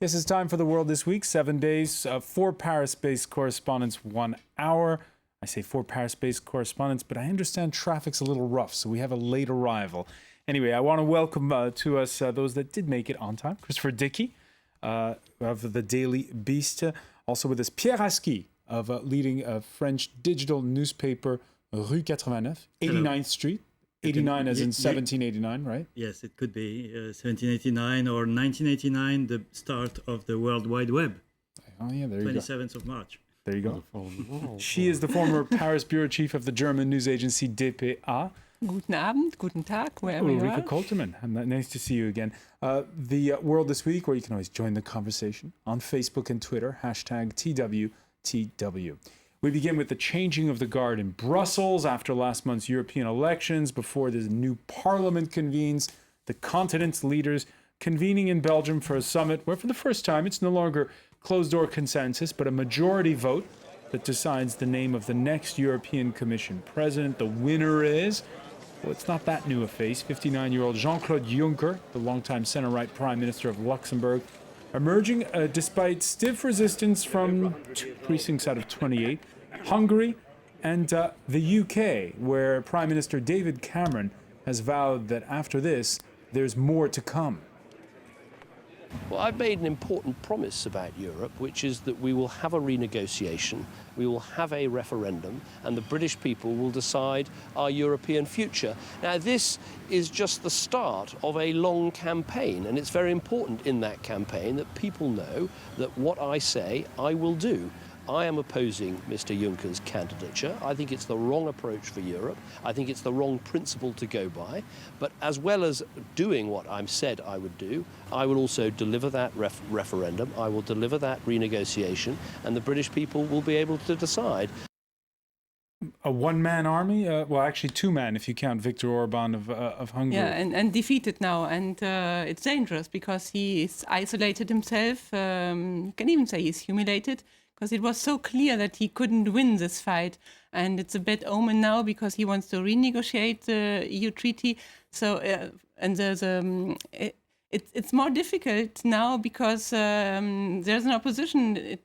This is time for the world this week. 7 days, 4 Paris-based correspondents, 1 hour. I say 4 Paris-based correspondents, but I understand traffic's a little rough, so we have a late arrival. Anyway, I want to welcome to us those that did make it on time. Christopher Dickey of the Daily Beast. Also with us, Pierre Aski of leading a French digital newspaper, Rue 89, 89th Street. 89 as in 1789, right? Yes, it could be 1789 or 1989, the start of the World Wide Web. Oh, yeah, there you go. 27th of March. There you go. She is the former Paris bureau chief of the German news agency DPA. Guten Abend, guten Tag, wherever you Ulrike are. Kolterman, nice to see you again. The World This Week, where you can always join the conversation on Facebook and Twitter, hashtag TWTW. We begin with the changing of the guard in Brussels after last month's European elections, before the new parliament convenes, the continent's leaders convening in Belgium for a summit where for the first time it's no longer closed-door consensus, but a majority vote that decides the name of the next European Commission president. The winner is, well, it's not that new a face, 59-year-old Jean-Claude Juncker, the longtime center-right Prime Minister of Luxembourg, emerging despite stiff resistance from 2 precincts out of 28, Hungary and the UK, where Prime Minister David Cameron has vowed that after this, there's more to come. Well, I've made an important promise about Europe, which is that we will have a renegotiation, we will have a referendum, and the British people will decide our European future. Now, this is just the start of a long campaign, and it's very important in that campaign that people know that what I say, I will do. I am opposing Mr. Juncker's candidature. I think it's the wrong approach for Europe. I think it's the wrong principle to go by. But as well as doing what I've said I would do, I will also deliver that referendum. I will deliver that renegotiation, and the British people will be able to decide. A one-man army? Well, actually 2-man if you count Viktor Orban of Hungary. Yeah, and defeated now. And it's dangerous because he's isolated himself. You can even say he's humiliated, because it was so clear that he couldn't win this fight. And it's a bad omen now because he wants to renegotiate the EU treaty. So, it's more difficult now because there's an opposition. It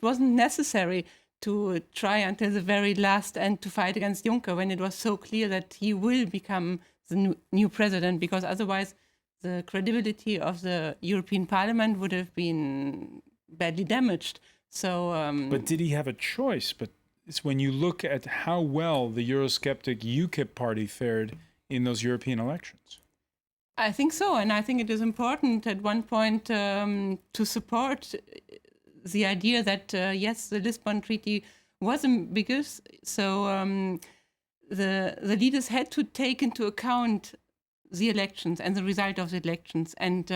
wasn't necessary to try until the very last end to fight against Juncker when it was so clear that he will become the new president, because otherwise the credibility of the European Parliament would have been badly damaged. So, but did he have a choice? But it's when you look at how well the Eurosceptic UKIP party fared in those European elections. I think so, and I think it is important at one point to support the idea that, yes, the Lisbon Treaty was ambiguous, so the leaders had to take into account the elections and the result of the elections. And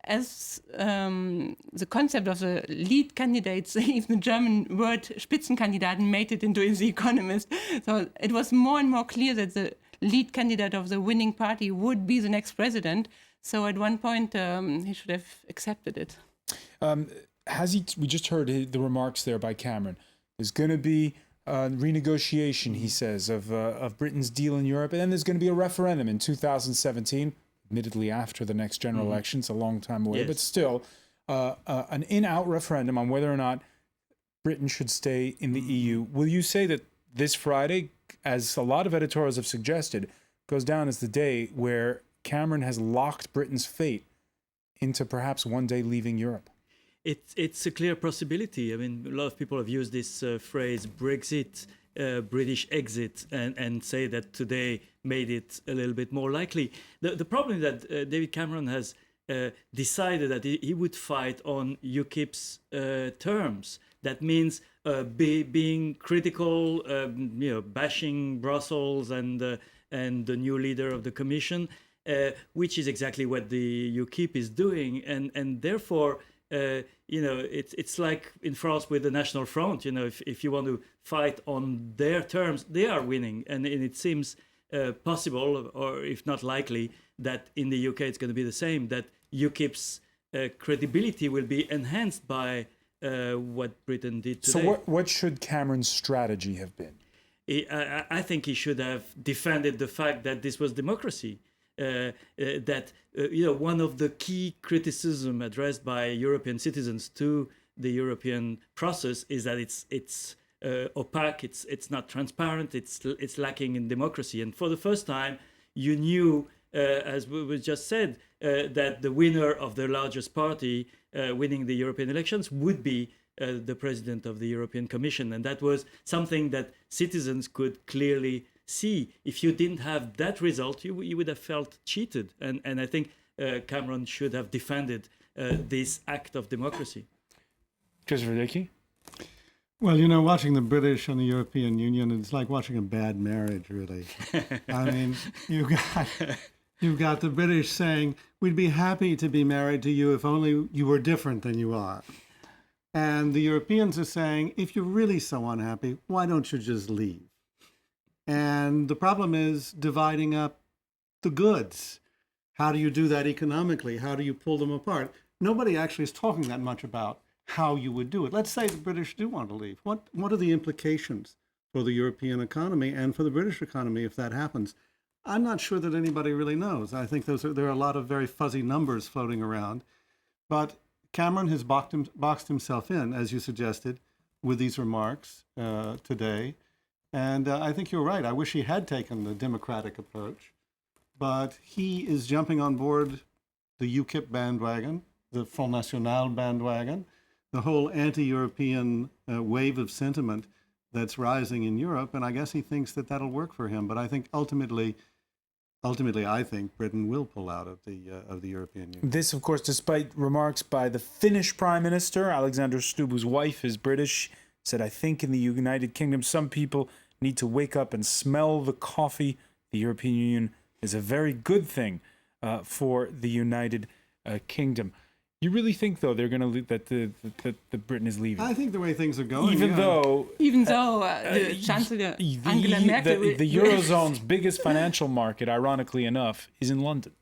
as the concept of the lead candidates, even the German word Spitzenkandidaten made it into The Economist. So it was more and more clear that the lead candidate of the winning party would be the next president. So at one point, he should have accepted it. We just heard the remarks there by Cameron. There's going to be renegotiation, he says, of Britain's deal in Europe. And then there's going to be a referendum in 2017. Admittedly after the next general election, it's a long time away, yes. But still, an in-out referendum on whether or not Britain should stay in the EU. Will you say that this Friday, as a lot of editorials have suggested, goes down as the day where Cameron has locked Britain's fate into perhaps one day leaving Europe? It's a clear possibility. I mean, a lot of people have used this phrase Brexit, British exit, and say that today made it a little bit more likely. The problem is that David Cameron has decided that he would fight on UKIP's terms. That means being critical, bashing Brussels and the new leader of the Commission, which is exactly what the UKIP is doing, and therefore. It's like in France with the National Front. If you want to fight on their terms, they are winning, and it seems possible, or if not likely, that in the UK it's going to be the same. That UKIP's credibility will be enhanced by what Britain did today. So, what should Cameron's strategy have been? I think he should have defended the fact that this was democracy. that one of the key criticism addressed by European citizens to the European process is that it's opaque, it's not transparent, it's lacking in democracy. And for the first time, you knew, as we just said, that the winner of the largest party winning the European elections would be the president of the European Commission. And that was something that citizens could clearly see. If you didn't have that result, you would have felt cheated. And I think Cameron should have defended this act of democracy. Christopher Dickey? Well, watching the British and the European Union, it's like watching a bad marriage, really. I mean, you've got the British saying, we'd be happy to be married to you if only you were different than you are. And the Europeans are saying, if you're really so unhappy, why don't you just leave? And the problem is dividing up the goods. How do you do that economically? How do you pull them apart? Nobody actually is talking that much about how you would do it. Let's say the British do want to leave. What are the implications for the European economy and for the British economy if that happens? I'm not sure that anybody really knows. I think there are a lot of very fuzzy numbers floating around. But Cameron has boxed himself in, as you suggested, with these remarks today. And I think you're right. I wish he had taken the democratic approach. But he is jumping on board the UKIP bandwagon, the Front National bandwagon, the whole anti-European wave of sentiment that's rising in Europe. And I guess he thinks that that'll work for him. But I think ultimately, I think Britain will pull out of the European Union. This, of course, despite remarks by the Finnish Prime Minister, Alexander Stubb, whose wife is British, said, I think in the United Kingdom, some people need to wake up and smell the coffee. The European Union is a very good thing for the United Kingdom. You really think, though, they're going to leave, that the Britain is leaving? I think the way things are going, Even though the Chancellor Angela Merkel... the Eurozone's biggest financial market, ironically enough, is in London.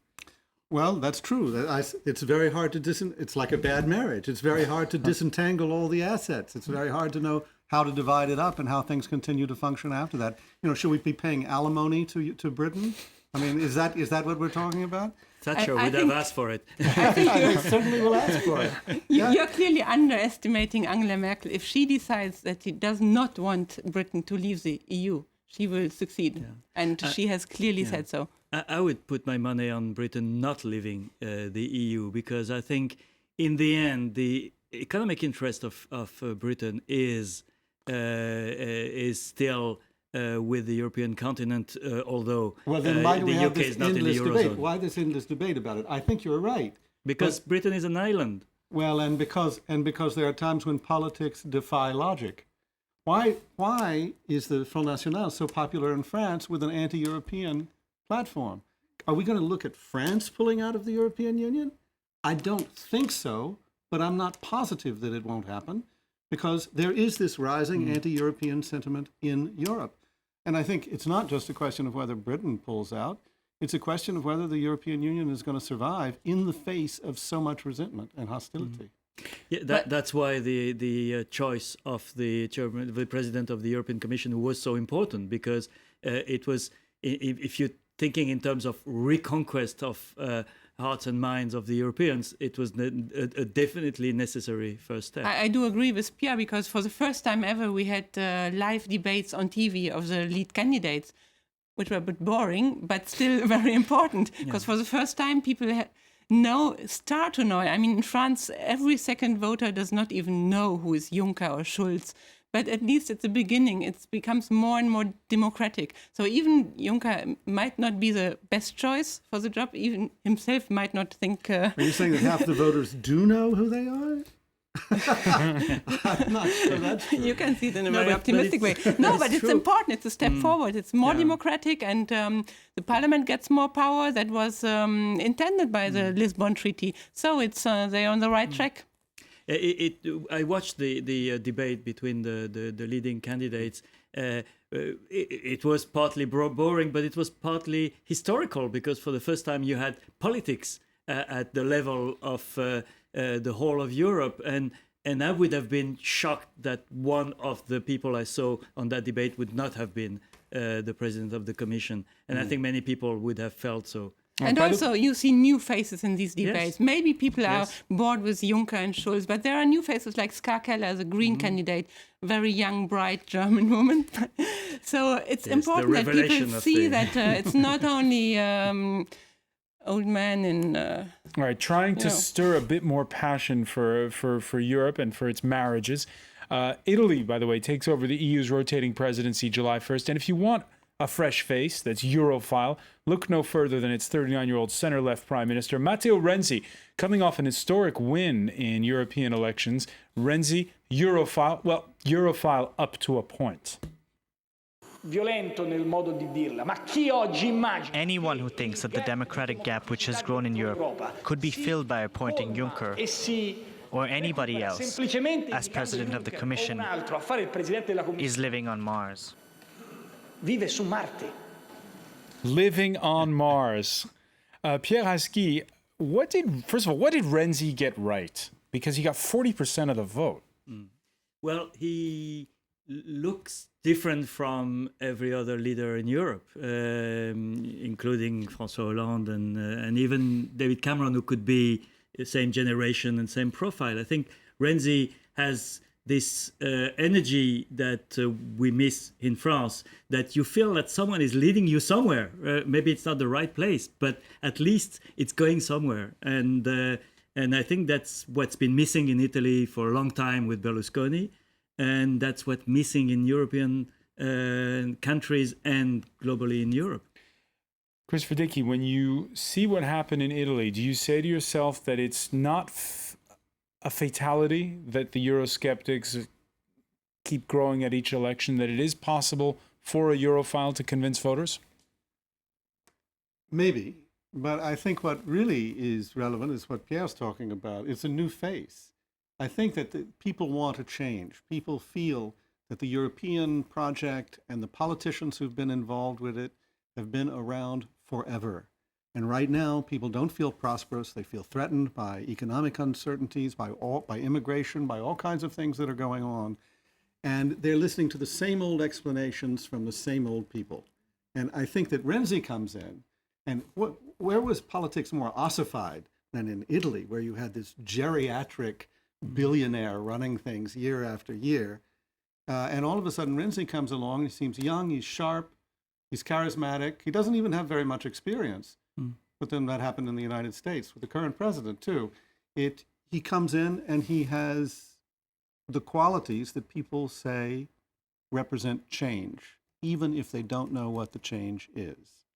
Well, that's true. It's very hard to it's like a bad marriage. It's very hard to disentangle all the assets. It's very hard to know how to divide it up and how things continue to function after that. Should we be paying alimony to Britain? I mean, is that what we're talking about? Thatcher would have asked for it. I think they certainly will ask for it. You're clearly underestimating Angela Merkel. If she decides that she does not want Britain to leave the EU, she will succeed. Yeah. And she has clearly said so. I would put my money on Britain not leaving the EU, because I think in the end, the economic interest of Britain is still with the European continent, although then why do we the have UK this is not in the endless Eurozone. debate? Why this endless debate about it? I think you're right. Because Britain is an island. Well, and because there are times when politics defy logic. Why is the Front National so popular in France with an anti-European platform? Are we going to look at France pulling out of the European Union? I don't think so, but I'm not positive that it won't happen, because there is this rising anti-European sentiment in Europe. And I think it's not just a question of whether Britain pulls out. It's a question of whether the European Union is going to survive in the face of so much resentment and hostility. Yeah, that's why the choice of the president of the European Commission was so important, because it was, if you're thinking in terms of reconquest of hearts and minds of the Europeans, it was a definitely necessary first step. I do agree with Pierre, because for the first time ever we had live debates on TV of the lead candidates, which were a bit boring, but still very important, because for the first time people start to know. I mean, in France, every second voter does not even know who is Juncker or Schulz. But at least at the beginning, it becomes more and more democratic. So even Juncker might not be the best choice for the job. Even himself might not think... Are you saying that half the voters do know who they are? I'm not sure that's true. You can see it in a very optimistic way. No, but it's important. It's a step forward. It's more democratic, and the parliament gets more power. That was intended by the Lisbon Treaty. So it's they're on the right track. I watched the debate between the leading candidates. It was partly boring, but it was partly historical, because for the first time you had politics at the level of the whole of Europe. And I would have been shocked that one of the people I saw on that debate would not have been the president of the Commission. And I think many people would have felt so. And also, you see new faces in these debates. Yes. Maybe people are Yes. bored with Juncker and Schulz, but there are new faces like Ska Keller, the Green candidate, very young, bright German woman. So it's important that people revelation of see the- that it's not only old men in... All right, trying to stir a bit more passion for Europe and for its marriages. Italy, by the way, takes over the EU's rotating presidency July 1st. And if you want a fresh face that's Europhile, look no further than its 39-year-old center-left Prime Minister, Matteo Renzi, coming off an historic win in European elections. Renzi, Europhile, well, Europhile up to a point. Violento nel modo di dirla, ma chi oggi immagina Anyone who thinks that the democratic gap which has grown in Europe could be filled by appointing Juncker e si or anybody else semplicemente as president of the Commission un altro a fare il presidente della Commissione is living on Mars. vive su Marte. Living on Mars. Pierre Haski, what did Renzi get right? Because he got 40% of the vote. Well, he looks different from every other leader in Europe, including François Hollande and even David Cameron, who could be the same generation and same profile. I think Renzi has this energy that we miss in France, that you feel that someone is leading you somewhere. Maybe it's not the right place, but at least it's going somewhere. And I think that's what's been missing in Italy for a long time with Berlusconi. And that's what's missing in European countries and globally in Europe. Chris Verdicchi, when you see what happened in Italy, do you say to yourself that it's not a fatality that the Eurosceptics keep growing at each election, that it is possible for a Europhile to convince voters? Maybe, but I think what really is relevant is what Pierre's talking about. It's a new face. I think that people want a change. People feel that the European project and the politicians who've been involved with it have been around forever. And right now, people don't feel prosperous. They feel threatened by economic uncertainties, by immigration, by all kinds of things that are going on. And they're listening to the same old explanations from the same old people. And I think that Renzi comes in, and where was politics more ossified than in Italy, where you had this geriatric billionaire running things year after year. And all of a sudden, Renzi comes along. He seems young, he's sharp, he's charismatic. He doesn't even have very much experience. But then that happened in the United States with the current president, too. He comes in and he has the qualities that people say represent change, even if they don't know what the change is.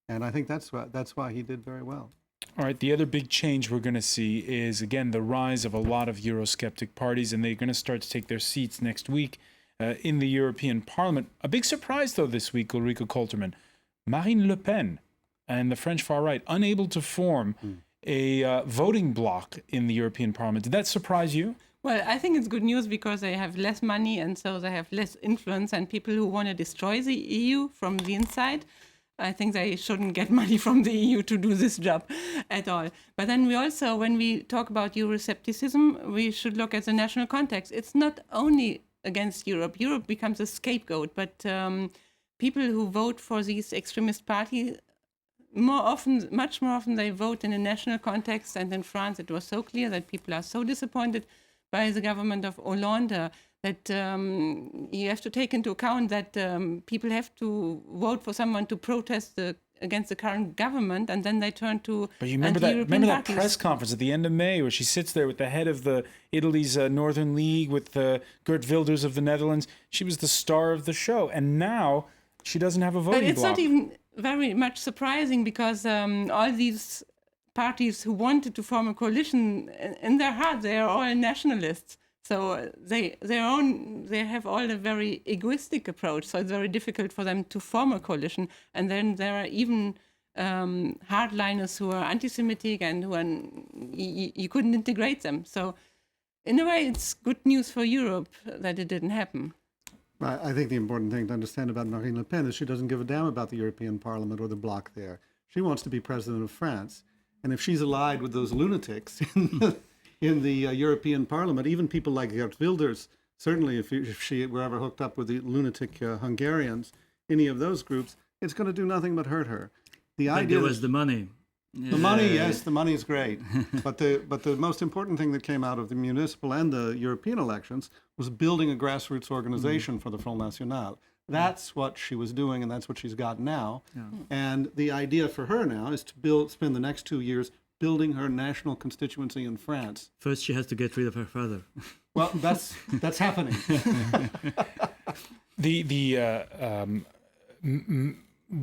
And I think that's why he did very well. All right, the other big change we're going to see is, again, the rise of a lot of Eurosceptic parties, and they're going to start to take their seats next week in the European Parliament. A big surprise, though, this week, Ulrike Koltermann, Marine Le Pen and the French far right unable to form a voting bloc in the European Parliament. Did that surprise you? Well, I think it's good news because they have less money and so they have less influence, and people who want to destroy the EU from the inside, I think they shouldn't get money from the EU to do this job at all. But then we also, when we talk about Euroscepticism, we should look at the national context. It's not only against Europe. Europe becomes a scapegoat, but people who vote for these extremist parties, much more often they vote in a national context. And in France, it was so clear that people are so disappointed by the government of Hollande that you have to take into account that people have to vote for someone to protest against the current government, and then they turn to But you remember that press conference at the end of May where she sits there with the head of Italy's Northern League, with Geert Wilders of the Netherlands. She was the star of the show, and now she doesn't have a voting bloc. But it's not even very much surprising because all these parties who wanted to form a coalition, in their heart, they are all nationalists. So they have all a very egoistic approach. So it's very difficult for them to form a coalition. And then there are even hardliners who are anti-Semitic and who you couldn't integrate them. So in a way, it's good news for Europe that it didn't happen. I think the important thing to understand about Marine Le Pen is she doesn't give a damn about the European Parliament or the bloc there. She wants to be president of France. And if she's allied with those lunatics in the European Parliament, even people like Geert Wilders, certainly if she were ever hooked up with the lunatic Hungarians, any of those groups, it's going to do nothing but hurt her. But there was the money. The money, yes, the money is great, but the most important thing that came out of the municipal and the European elections was building a grassroots organization for the Front National. That's what she was doing, and that's what she's got now. Yeah. And the idea for her now is to spend the next 2 years building her national constituency in France. First, she has to get rid of her father. Well, that's happening.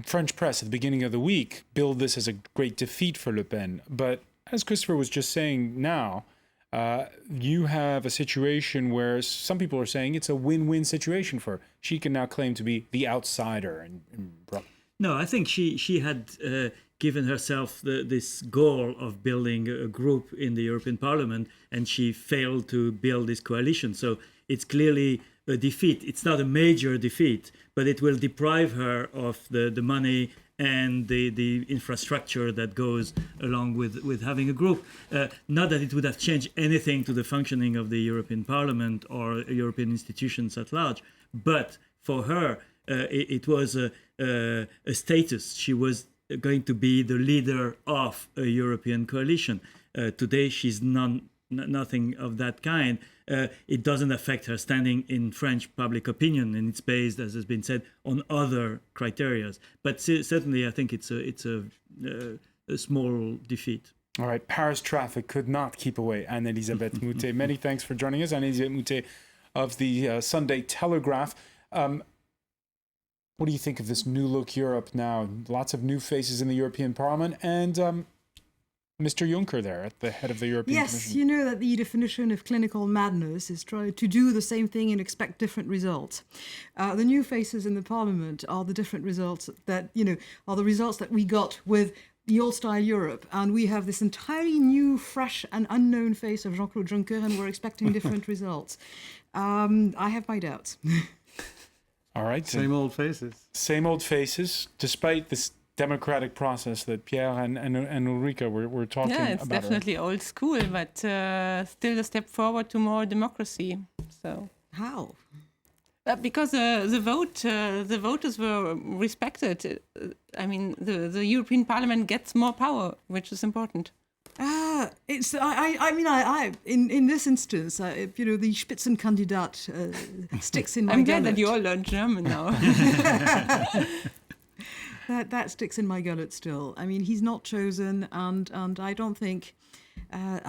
French press at the beginning of the week billed this as a great defeat for Le Pen. But as Christopher was just saying now, you have a situation where some people are saying it's a win-win situation for her. She can now claim to be the outsider. No, I think she had given herself this goal of building a group in the European Parliament, and she failed to build this coalition. So it's clearly a defeat. It's not a major defeat, but it will deprive her of the money and the infrastructure that goes along with having a group. Not that it would have changed anything to the functioning of the European Parliament or European institutions at large, but for her, it was a status. She was going to be the leader of a European coalition. Today, she's nothing of that kind. It doesn't affect her standing in French public opinion, and it's based, as has been said, on other criteria. But certainly, I think it's a small defeat. All right, Paris traffic could not keep away Anne-Elisabeth Moutet. Many thanks for joining us, Anne-Elisabeth Moutet of the Sunday Telegraph. What do you think of this new look Europe now? Lots of new faces in the European Parliament, and Mr. Juncker there at the head of the European Commission. Yes, you know that the definition of clinical madness is try to do the same thing and expect different results. The new faces in the Parliament are the different results that, are the results that we got with the old-style Europe, and we have this entirely new, fresh and unknown face of Jean-Claude Juncker, and we're expecting different results. I have my doubts. All right. Same old faces. Same old faces, despite this democratic process that Pierre and Ulrika were talking about. Yeah, it's definitely old school, but still a step forward to more democracy. So how? Because the voters were respected. I mean, the European Parliament gets more power, which is important. It's. In this instance, the Spitzenkandidat sticks in my I'm gullet. glad that you all learned German now. That sticks in my gullet still. I mean, he's not chosen, and I don't think.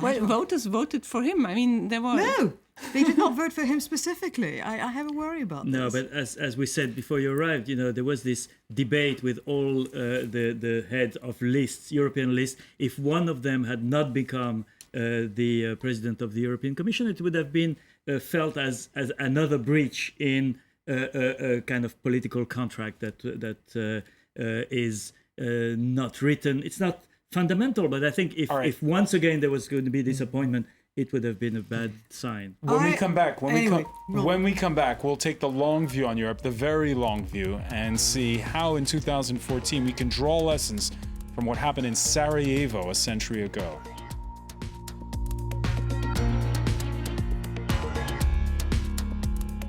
Voters voted for him. I mean, there were no. They did not vote for him specifically. I have a worry about this. No, but as we said before you arrived, there was this debate with all the heads of lists, European lists. If one of them had not become the president of the European Commission, it would have been felt as another breach in a kind of political contract that is not written. It's not fundamental, but I think if once again there was going to be disappointment, it would have been a bad sign. When we come back, we'll take the long view on Europe, the very long view, and see how in 2014 we can draw lessons from what happened in Sarajevo a century ago.